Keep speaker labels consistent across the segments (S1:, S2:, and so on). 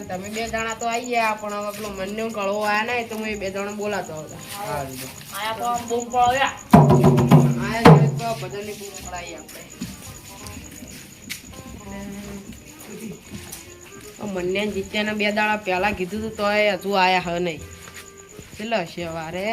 S1: તમે બે જણા તો આવી ગયા પણ હવે પેલો મને કળવો આયા નહીં તો હું એ બે જણા બોલાતો હતા.
S2: આયા તો આમ બૂમ પડ્યા.
S1: આયા તો બધાની બૂમ પડાવી આપણે. મને જીત્યાના બે દાડા પહેલા કીધું તું તો હજુ આયા હ નહીં. ચલો છે વારે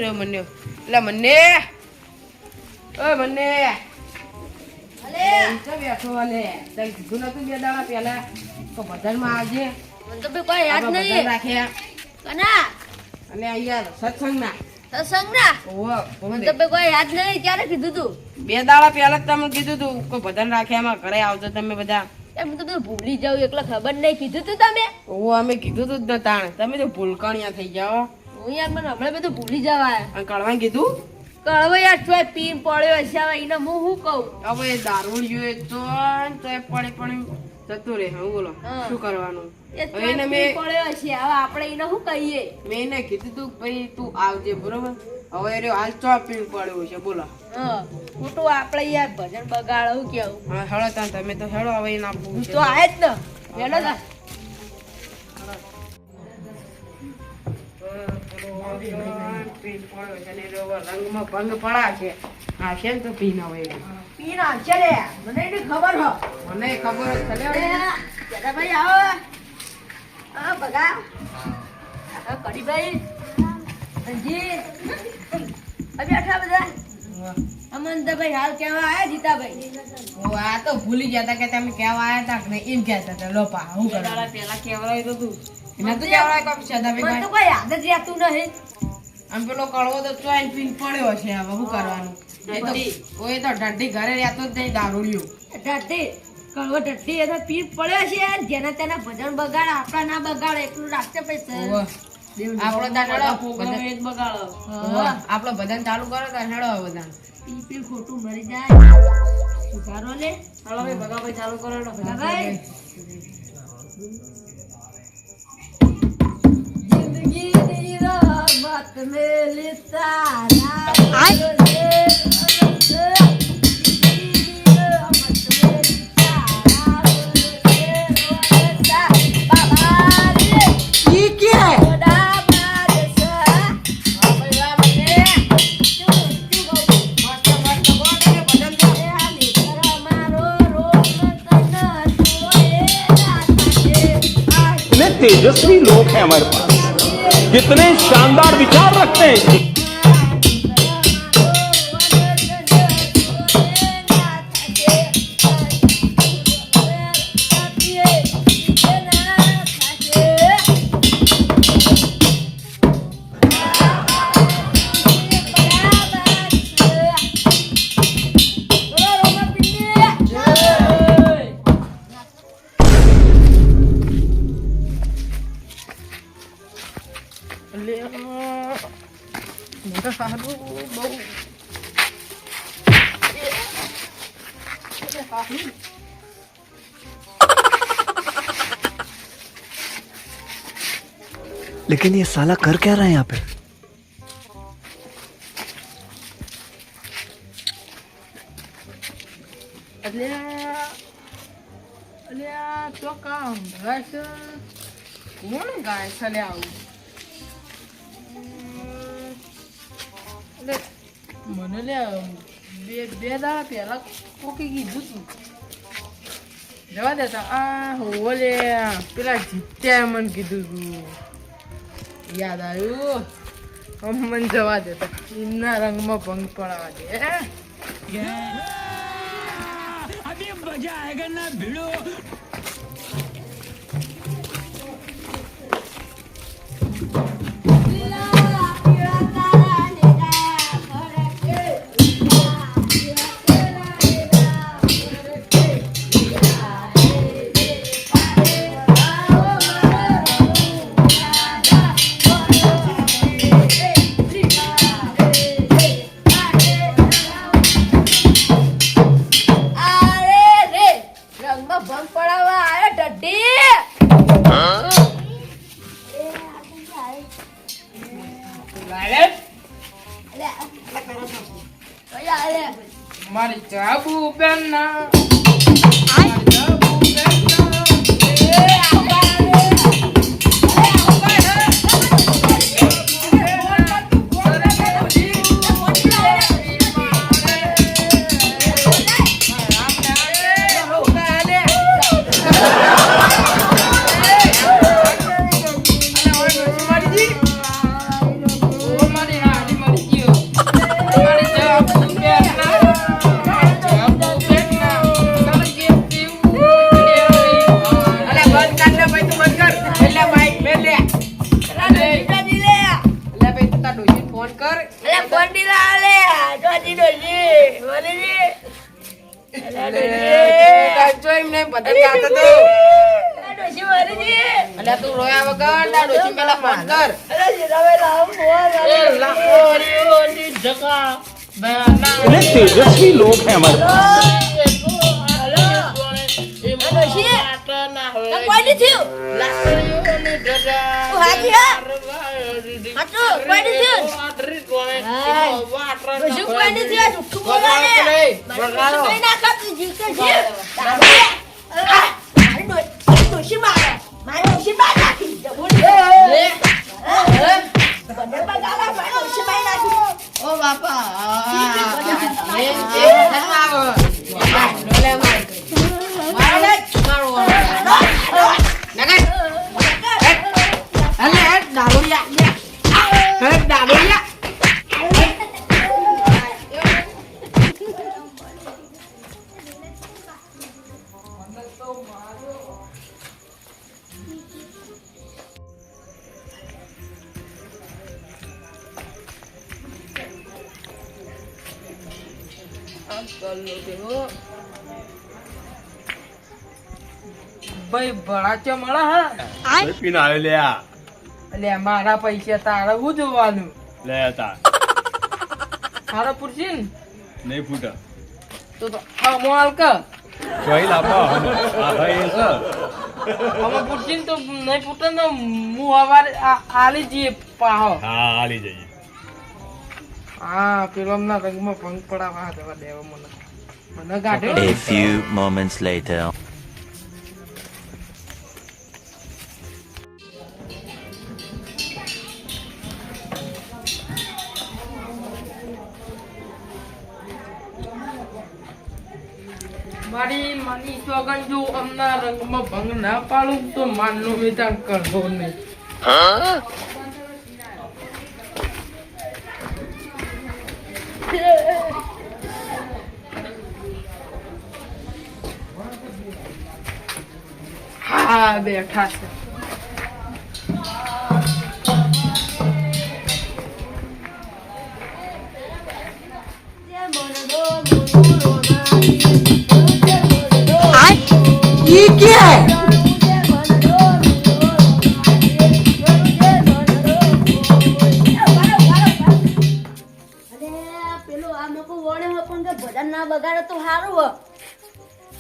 S1: રે મને એટલે મને ઓ મને બેઠો વાલે કીધું નતું બે દાડા પહેલા તો બજારમાં આવજે.
S2: મને તો બી કોઈ યાદ નહીં.
S1: રાખ્યા
S2: કના
S1: અને અહીંયા સત્સંગના
S2: સત્સંગના મને તો બી કોઈ યાદ નહીં. ક્યારે કીધું તું?
S1: બે દાડા પહેલા જ તમે કીધું તું કોઈ ભજન રાખ્યા એમાં ઘરે આવતો તમે બધા.
S2: એમ તો બધું ભૂલી જાવ એકલા ખબર નહીં. કીધું તું તમે?
S1: અમે કીધું તું જ ન તાણ તમે તો ભૂલકણિયા થઈ જાઓ.
S2: હું યાર મને હમણાં બધું ભૂલી જવાય.
S1: અને કળવા કીધું
S2: કળવો યાર ચોય પીન પડ્યો હશે. હવે એને હું શું કહું?
S1: હવે દારૂ જોઈએ તો પડે પણ જતું રહે. હું બોલો શું કરવાનું?
S2: એ ચોય પીન પડ્યો હશે. હવે આપણે એને શું કહીએ?
S1: મેં એને કીધું તું ભાઈ તું આવજે બરોબર. હવે એ હાલ ચો પીન પડ્યો છે બોલો.
S2: ખોટું આપણે યાર ભજન બગાડવું કેવું.
S1: હા હેડો તાન તમે તો હેડો હવે ના
S2: હું તો આય જ ને હેડો તા.
S1: રંગમાં ભંગ પડા છે. હા છે ને તો પીન હવે
S2: પીન આવશે રે. મને એની ખબર હો.
S1: મને ખબર જ છે.
S2: ભાઈ આવો. હા બગા કડીભાઈ જી બેઠા બધા. અમંતભાઈ હાલ કેવા આયા જીતાભાઈ?
S1: આ તો ભૂલી ગયા હતા કે તમે કેવા આયા હતા ને એમ કહેતા હતા લોપા હું પેલા કેવરાય તો તું એને તો કેવરાય કોમ છે તમે
S2: મને તો કોઈ યાદ જ રહેતું નહીં.
S1: આમ પેલો કળવો તો ચોઈન પીન પડ્યો છે. હવે શું કરવાનું? એ તો કોઈ તો ઢંઢી ઘરે રહેતો જ નહીં દારૂડિયું.
S2: ઢટ્ટી કળવો ઢટ્ટી એ તો પીર પડ્યો છે યાર. જેના તેના ભજન બગાડ આપણા ના બગાડ એટલું રાખશે પૈસા.
S1: આપણો દાડો
S2: ભજન બગાડો.
S1: આપણો ભજન ચાલુ કરો તો હેડો બધા
S2: પીર ખોટું મરી જાય. સુધારો લે.
S1: હાલો ભાઈ ભગાભાઈ ચાલુ કરો હેડો
S2: ભગાભાઈ જિંદગી ની રમત મેલી તારા
S3: तेजस्वी लोग हैं हमारे पास, कितने शानदार विचार रखते हैं.
S4: लेकिन ये साला कर क्या रहा है यहाँ पे?
S1: તો કામ બસ કોણ ગાય છે આવું? મને લે બે દાડા પહેલા કોકી કીધું તું જવા દેતા. આ હોવો લે પેલા જીત્યા મને કીધું તું યાદ આવ્યું. મને જવા દેતા એમના રંગમાં ભંગ પડાવા દે.
S5: अभी मजा आएगा ना भिड़ो.
S1: મારી ચાબુ બેન ના કાચો એમને બધા ગાતો તો અલ્યા તું રોયા વગર ના ડોશી પેલા ફોન કર
S3: इतने तेजस्वी लोग हैं हमारे पास
S1: ઓ બાપા ભાઈ ભણાચો મળે હા
S3: पीना आयो ले आ
S1: એટલે મારા પૈસા તારે હું જોવાનું
S3: ले आता
S1: તારા પૂછી ને
S3: नहीं फूटा
S1: તો મોલ કે
S3: कोई लापा आ भाई ऐसा
S1: અમે પૂછી ને તો નહીં પૂછે ને હું હવારે આલી જઈએ પાહો
S3: हाँ आ ली जाइए
S1: હા પેલો ના રંગમાં ભંગ પડાવવા દેવા દેવા મને ગાઢ્યો
S4: A few moments later.
S1: મારી સોગન જો અમના રંગમાં ભંગ ના પાડું તો માનનું વેચાણ કરવો નહીં હા બેઠા છે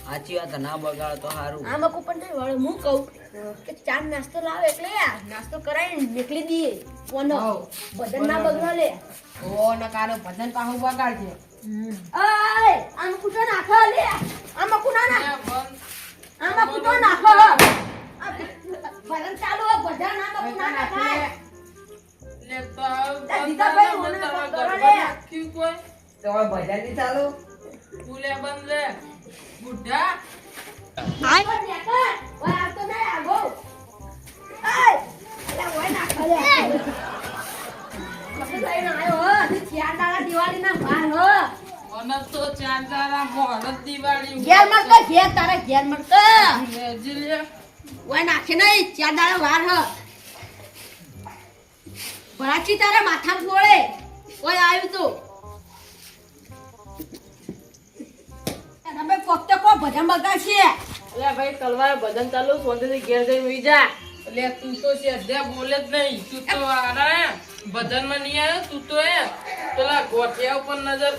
S2: સાચી વાત ના બગાડો તો સારું આમાં કો પણ વળે હું કહું કે ચા નાસ્તો લાવે એટલે નાસ્તો કરાવીને નીકળી દઈએ કોનો બદન ના બગાડે
S1: ઓ નકારો ભજન પાહુ બગાડ છે
S2: ઓય આમ કુટો નાખો લે આમાં કુના ના આમાં કુટો નાખો ભજન ચાલુ હે ભજન આમાં કુના નાખે
S1: લે તો
S2: દીધા ભાઈ મને બગાડે
S1: ક્યું કોઈ
S6: તો ભજન ની ચાલુ
S1: પુલે બંધ લે બુઢા
S2: ઓય આ તો ના આગો ઓય અલા ઓય નાખો લે કસે લઈને આયો હો ચાર દાડા દિવાળી ના બાર હો
S1: મને તો ચાંદારા મોહરત દિવાળી
S2: ઘેર મત કર ઘેર તારા ઘેર મત કર
S1: મેજિલે
S2: ઓય નાખે નહીં ચાર દાડા વાર હ ભરાચી તારા માથામાં ફોડે ઓય આવ્યું તો તમે ફક્ત કો ભજન બગાડશે
S1: અલે ભાઈ તલવાર ભજન ચાલુ સોંદેથી ઘેર જઈને ઉઈ જા એટલે તું તો સેધ્યા બોલે જ નહીં તું તો આરા ભજન માં નહીં આવ્યો તું તો એ પેલા ગોઠિયા ઉપર નજર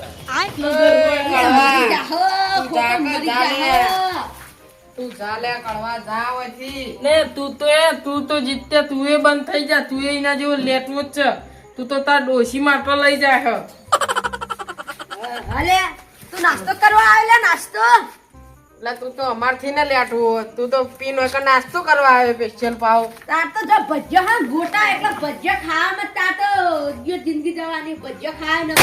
S1: તું ચાલે કળવા જા હોયથી ને તું તો જીતે તું એ બંધ થઈ જા તું એના જેવો લેટવો જ છે તું તો તાર ડોશી માટો લઈ જાય
S2: અલે તું નાસ્તો કરવા આવેલા નાસ્તો
S1: એટલે તું તો અમારથી ને લેટવું તું તો પીનો કે નાસ્તો કરવા આવે સ્પેશિયલ પાવ
S2: તાર તો જો ભજ્યો હા ગોટા એટલે ભજ્યો ખાવા તાર તો જો જિંદગી જવાની ભજ્યો ખાય ને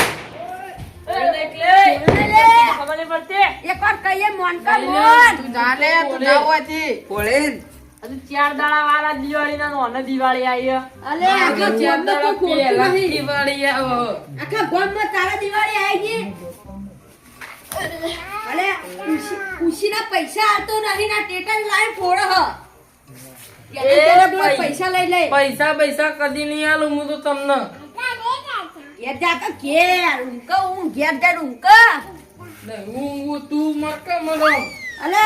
S1: ખબર નહીં પડતી
S2: એકવાર કહીએ મોન કા મોન
S1: તું જાને તું ના હોયથી
S6: પોળે
S1: હજુ 4 દાડા વાળા દિવાળી ના નોને દિવાળી આવી
S2: અલે આખા
S1: ચાર
S2: ગોમમાં તો
S1: દાડા
S2: ખોટું
S1: પહેલા
S2: નહીં.
S1: દિવાળી આવો
S2: આખા ગોમમાં તારા દિવાળી આવી ગઈ અલે ખુશીના પૈસા આતો નહીં ના ટેટન લાઈ ફોડો હ પૈસા લઈ લે
S1: પૈસા કદી નહીં આલું હું તો તમને
S2: ઘેર જા તો ઘેર ઊંઘ હું ઘેર જા ઊંઘ
S1: નહીં, હું તું મરકે મરો.
S2: અલે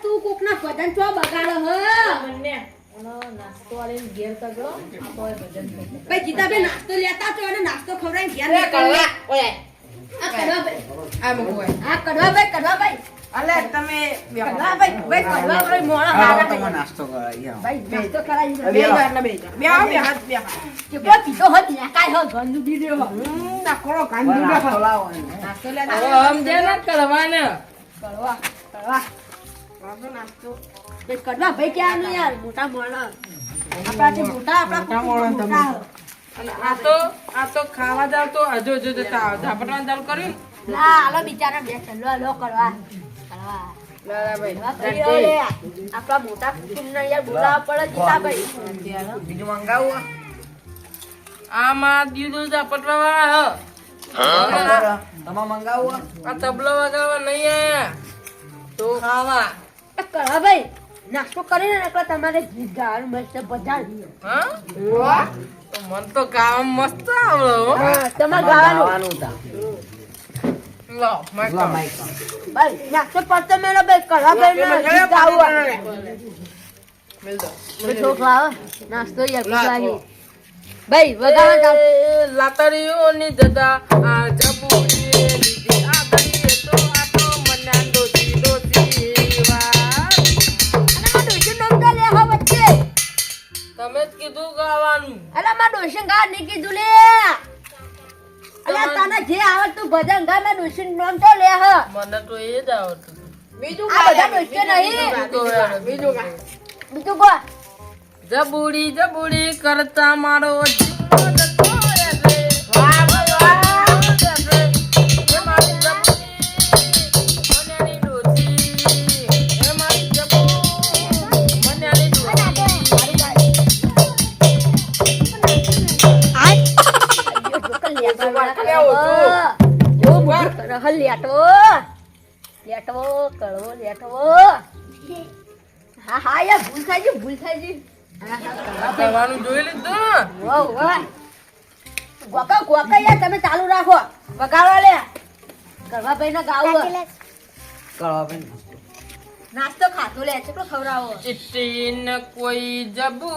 S2: તું કોકના ભજન છો બગાડો હ
S7: નાસ્તો વાળીને ઘેર કરજો તોય ભજન કરજો.
S2: ભાઈ જીતાબેન નાસ્તો લેતા છો અને નાસ્તો ખવડાવીને ઘેર
S1: એ
S2: નીકળો.
S1: કડવા, ઓય,
S2: આ કડવાભાઈ
S1: આ મૂકો ભાઈ.
S2: આ કડવાભાઈ
S1: અલે તમે
S2: કડવાભાઈ કડવાભાઈ મોળા હારા
S6: તમે
S2: ભાઈ
S6: નાસ્તો કરાવી આવો.
S2: નાસ્તો કરાવી
S1: બે જા એટલે બે જા. બે આવો, બે હાથ, બે હાથ.
S2: ચેપલો પીધો હોત ને કાઈ હો ઘરનું બીડ્યો હો
S1: નાખોડો કાંઈ
S6: પણ
S1: દૂર
S6: નાસ્તો
S1: રાખો.
S6: લાવો ને.
S2: નાસ્તો
S1: હવે
S2: લેતા
S1: સમજે ને કડવાને.
S2: કડવા
S1: વાંધો નાસ્તો.
S2: તે કડવાભાઈ ક્યાંનું યાર મોટા મોણા આપણા જે મોટા આપણા
S1: મોટા મોણા તમે. અને આ તો ખાવા જાવ તો હજુ ઝાપટવાનું ચાલુ કર્યું ને.
S2: લા આલો બિચારા બે ચલવા લો કરવા
S1: બરાબર.
S2: આપણા મોટા કુટુંબને યાર બોલાવવા પડે જીતાભાઈ
S6: બીજું મંગાવું
S1: આમાં દીધું ઝાપટવા વાળા
S6: તમે મંગાવું
S1: આ તબલો વગાડવા નહીં આયા તો ખાવા.
S2: કળાભાઈ નાસ્તો કરીને એટલે તમારે ગીત ગાવાનું મસ્ત બજાર
S1: હા? વાહ! તો મન તો ગાવામાં મસ્ત આવડે હો.
S2: તમારે ગાવાનું
S6: ગાવાનું તા
S1: લો, માઈક
S6: લો
S1: કરો.
S6: માઈક
S2: ભાઈ નાસ્તો પડતો મેળો ભાઈ કળાભાઈ ને ગીત ગાવું
S1: મેલ દો.
S2: છોકરા નાસ્તો યાર ભૂખ લાગી ભાઈ વગાડવા
S1: એ લાતડીઓની જતા આ જબુએ લીધી આ દઈએ તો આ તો મન્યા ડોસી ડોસી વાત. તમે જ કીધું ગાવાનું.
S2: અલા માં ડોશન ગા ની કીધું લે અલા તને જે આવડતું ભજન ગા માં ડોશન નોમ તો લે હ
S1: મને તો એ જ આવડતું હતું.
S2: આ બધા ડોશન નહીં
S1: બીજું ગા.
S2: બીજું કો
S1: જબુડી જબુડી કરતા મારો જીવો જતો રહે છે. એ મારી જબુડી, મન્યાની ડોસી. એ મારી જબુ, મન્યાની
S2: હા હા યાર ભૂલ થાય છે ભૂલ થાય છે
S1: કરવાનું જોઈ લીધું.
S2: વાહ વાહ ગોકા ગોકા યાર તમે ચાલુ રાખો વગાડવા લે કરવા ભાઈ ના ગાવું
S6: કરવા ભાઈ
S2: નાસ્તો ખાતો લે કેટલો ખવડાવો
S1: ચિઠ્ઠી ન કોઈ જબુ.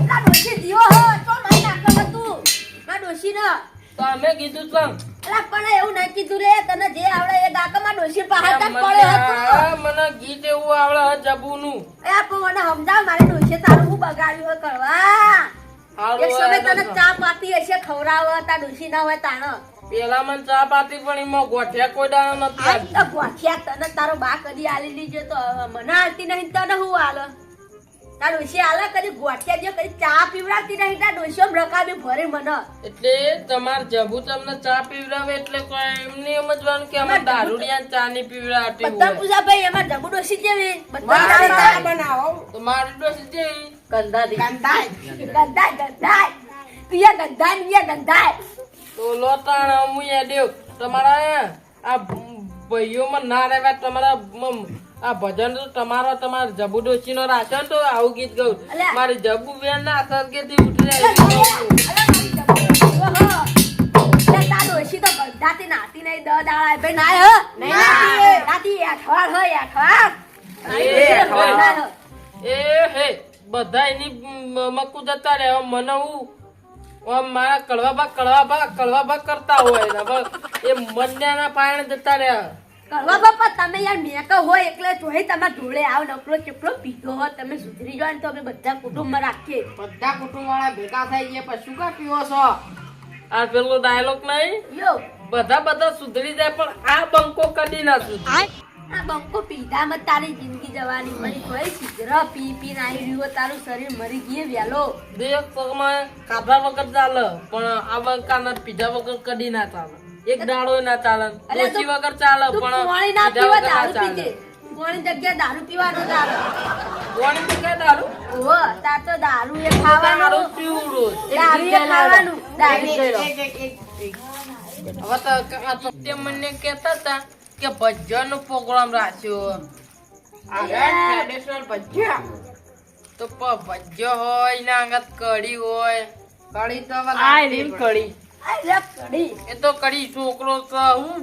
S2: ના ડોશી દીવો હો તો મારી નાખવા હતું ના ડોશી ના
S1: તો અમે કીધું તો
S2: અલા પણ એવું નહીં કીધું લે તને જે આવડે એ ગાકામાં ડોશી પહાડ તક પડ્યો હતો
S1: મને ગીત એવું આવડે જબુ નું.
S2: એ પણ મને સમજાવ મારે ડોશી તારું હું બગાડ્યું હોય કરવા એક સમય તને ચા પાતી હશે ખવડાવ તા ડોશી ના હોય તાણ
S1: પેલા મને ચા પાતી પણ એમાં ગોઠિયા કોઈ દાડો નથી
S2: આ તો ગોઠિયા તને તારો બા કદી આલી દીજો તો મને આલતી નહીં તને હું આલ તાર ડોશી આલે કદી ગોઠિયા જો કદી ચા પીવડાવતી નહીં તાર ડોશીઓ રકાબી ભરે મને
S1: એટલે તમાર જબુ તમને ચા પીવડાવે એટલે કોઈ એમને સમજવાનું કે અમે દારૂડિયા ચા ની પીવડાવતી
S2: બધા
S1: હોય.
S2: પૂજા ભાઈ એમાં જબુ ડોશી જેવી
S1: મારી
S2: બધા
S1: ચા બનાવો તો મારી ડોસી જેવી
S2: ગંધાય ગંધાય તું ગંધાય
S1: તો લોટાણ મુયા દેવ તમારા આ ભાઈઓમાં ના રહેવા તમારા આ ભજન તો તમારા જબુ ડોસી નો રાખે ને તો આવું ગીત ગાઉં.
S2: અલ્યા.
S1: મારી જબુ બેન ના સરગેથી ઉઠી જાય
S2: તાર ડોશી તો ગંધાતી નાતી નહીં દ દાડા ભાઈ નાય હ નાતી અઠવાડ હોય અઠવાડ
S1: એ હે બધા એની મકુ જતા રહે. હવે મને હું આમ મારા કડવા ભાગ કરતા હોય ને હવે એ મન્યાના પાયણે જતા રહ્યા.
S2: કરવા બાપા તમે યાર મેકો હોય એટલે તોય તમારા ઢોળે આવ નકરો ચેપલો પીધો હો તમે સુધરી જાવ ને તો અમે બધા કુટુંબમાં રાખીએ
S1: બધા કુટુંબ વાળા ભેગા થઈ ગયા પછી શું કા પીવો છો? આ પેલો ડાયલોગ નહીં
S2: યો
S1: બધા સુધરી જાય પણ આ બંકો કદી ના સુધરે.
S2: આ બંકો પીધામાં તારી જિંદગી જવાની મરી કોઈ સિદ્ર પી પી નાઈ રહ્યો તારું શરીર મરી ગયે વેલો
S1: દેખ પગમાં કાઢા વગર ચાલે પણ આ બંકાના પીધા વગર કદી ના ચાલે. એક દાડો ના ચાલે.
S2: અલ્યા
S1: ડોશી
S2: તું-
S1: વગર ચાલે
S2: તું
S1: પણ
S2: પાણી ના
S1: પીધા
S2: પીવા
S1: વગર ના
S2: દારૂ
S1: ચાલે.
S2: પીજે પાણી જગ્યાએ દારૂ પીવાનો ચાલે
S1: કોણી તો કઈ દારૂ?
S2: ઓહો તાર તો દારૂ એ ખાવાનું
S1: દારૂ પીવું રોજ.
S2: દારૂ એ ખાવાનું દારૂ
S1: હવે તો આ તો તે મને કહેતા હતા કે ભજનનો પ્રોગ્રામ રાખ્યો. ટ્રેડિશનલ ભજ્યા તો ભજ્યો હોય ને આગળ કઢી હોય. કઢી તો કઢી
S2: આ રે કડી
S1: એ તો કઢી છોકરો છે હું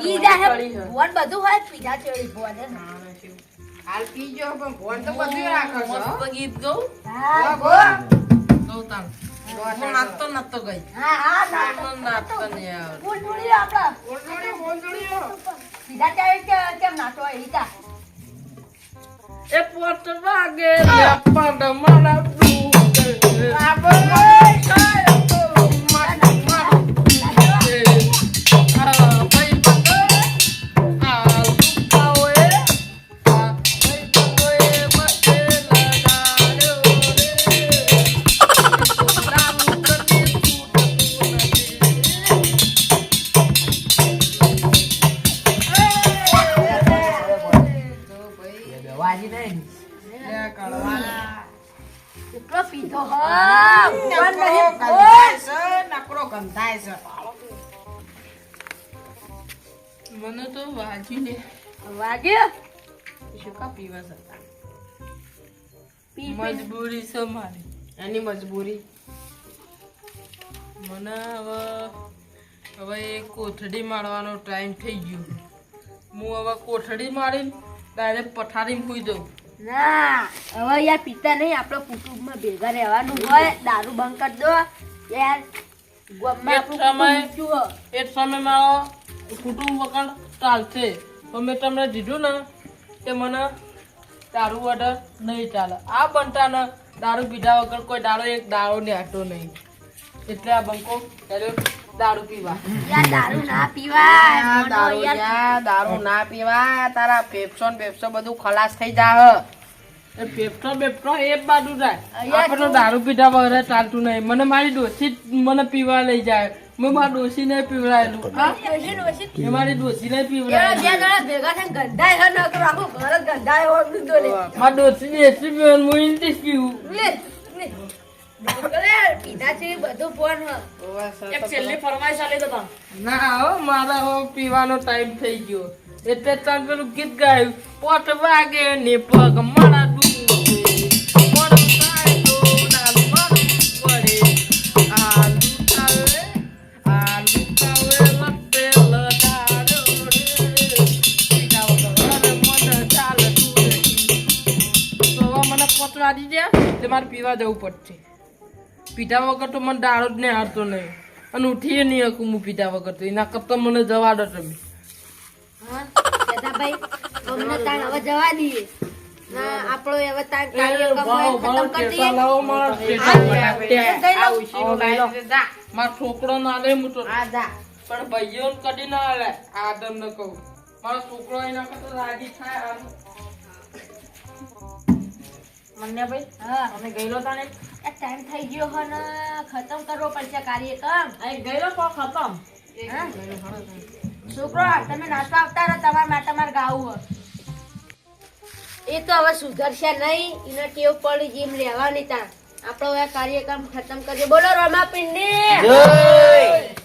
S2: ઈ જાહે ભોન બધું હોય પીધા ચડી ભોન હે.
S1: હાલ પીજો પણ ફોન તો બધું રાખો છો
S7: મસ્ત ગીત ગાઉં.
S2: હા ગો.
S1: ગૌ તાન હું નાચતો ગઈ
S2: હા નાસ્તો
S1: નાચતો નહીં આવે
S2: ફૂલ જોડી આપડા પીધા ચડી કેમ નાચો એતા
S1: એ પોત વાગે લેપડ મારા ડૂબ આબો
S6: વાજી નહીં
S2: એટલો પીધો હા ભોન નહીં ભોન
S1: નકરો ગંધાય છે મને તો વાજી ને
S2: વાગ્યો
S1: શું કા પીવા છે
S2: પી
S1: મજબૂરી છે મારી એની મજબૂરી મને હવે એ કોઠડી મારવાનો ટાઈમ થઈ ગયો હું હવે કોઠડી મારીને ડાયરેક્ટ પથારીમાં સૂઈ જાઉં
S2: ના હવે યાર પીતા નહીં આપણો કુટુંબમાં ભેગા રહેવાનું હોય દારૂ બંધ કરી દો યાર ગોમમાં
S1: એક
S2: આપણું
S1: સમય-
S2: કુટુંબ જુઓ.
S1: એ સમય મારો કુટુંબ વગર ચાલશે પણ મેં તમને દીધું ને કે મને દારૂ વગર નહીં ચાલે આ બંટાને દારૂ પીધા વગર કોઈ દાડો એક દાડો ને હાટો નહીં એટલે આ બંકો ત્યારે દારૂ પીવા
S2: યાર દારૂ ના પીવાય મોનો યાર
S1: દારૂ ના પીવા તારા પેપ્સો ને પેપ્સો બધું ખલાસ થઈ જા એ પેપ્સો બેપ્સો એ જ બાજુ જાય
S2: અહીંયા
S1: આપણે તો દારૂ પીધા વગર ચાલતું નહીં મને મારી ડોસી જ મને પીવા લઈ જાય મેં મારી ડોસી ને પીવડાયેલું હા
S2: ડોશી ડોશી
S1: એ મારી ડોસી ને
S2: યાર જે
S1: પીવડાયેલું
S2: દાડા ભેગા થઈને ગંધાય હે નકર આખું ઘર જ ગંધાય હોય બીજો લે
S1: મારી ડોસી ને એટલી પીવાનું હું ઇન્ટિસ પીવું
S2: લે લે પીધા છે બધું ફોન હ
S7: એક છેલ્લી ફરમાઈશ આલી તો તમ.
S1: ના હો મારા હો પીવાનો ટાઈમ થઈ ગયો એટલે તાર પેલું ગીત ગાયું પોટ વાગે ને પગ મારા ડૂબે મોડું થાય તો ડાલ મારું પડે આ લૂટાવે લપે લડાડો રે પીધા વગર મને ચાલતું નથી તો હવે મને પોત વાગી ગયા તે મારે પીવા જવું પડશે પીધા વગર તો મને દાડો જ નહીં હારતો નહીં અને ઉઠીએ નહીં શકું હું પીધા વગર તો એના કરતાં મને જવા દો તમે
S2: હા દાદાભાઈ અમને તાણ હવે જવા દઈએ ના આપણો હવે તાણ કાર્યક્રમ ખતમ કરી દઈએ
S1: મારો છોકરો ના લે હું તો પણ ભાઈઓ કદી ના લે આદમ ન કહું મારો છોકરો એના કરતા રાજી થાય આમ.
S7: મન્યાભાઈ
S2: હા
S7: અમે ગયેલો તાણે
S2: આ ટાઈમ થઈ ગયો હે ને ખતમ કરવો પડશે કાર્યક્રમ
S7: આ ગયેલો પણ ખતમ.
S2: હા? છોકરો તમે નાચવા આવતા રહો તમારા માટે મારે ગાવું હોય એ તો હવે સુધરશે નહીં એને ટેવ પડી જેમ રહેવાની તા આપણો હવે કાર્યક્રમ ખતમ કરીએ બોલો રમાપિંડી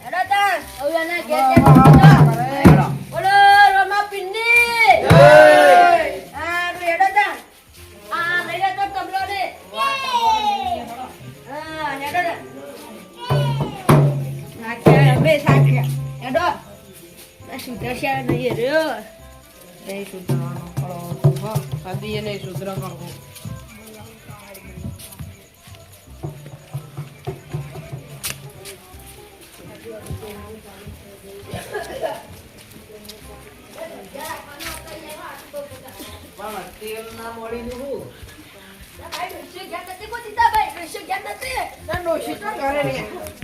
S2: હેડો તાણ હવે એના ઘેર જઈને બોલો રમાપિંડી હા હેડો તાણ આ લઈ લે તો તબલો ને હા હેડો તાણ સાખ્યા અમે સાખ્યા હેડો આ સુધરશે નહીં રહ્યો
S1: નહીં સુધરવાનો ખરો કદી એ નહીં સુધરવાનો
S6: તેલ ના મળી નું
S2: ભાઈ ડોશી ગયા નથી કોઈ દીધા ભાઈ ડોશી ગયા નથી
S1: ડોશી તો ઘરે નહીં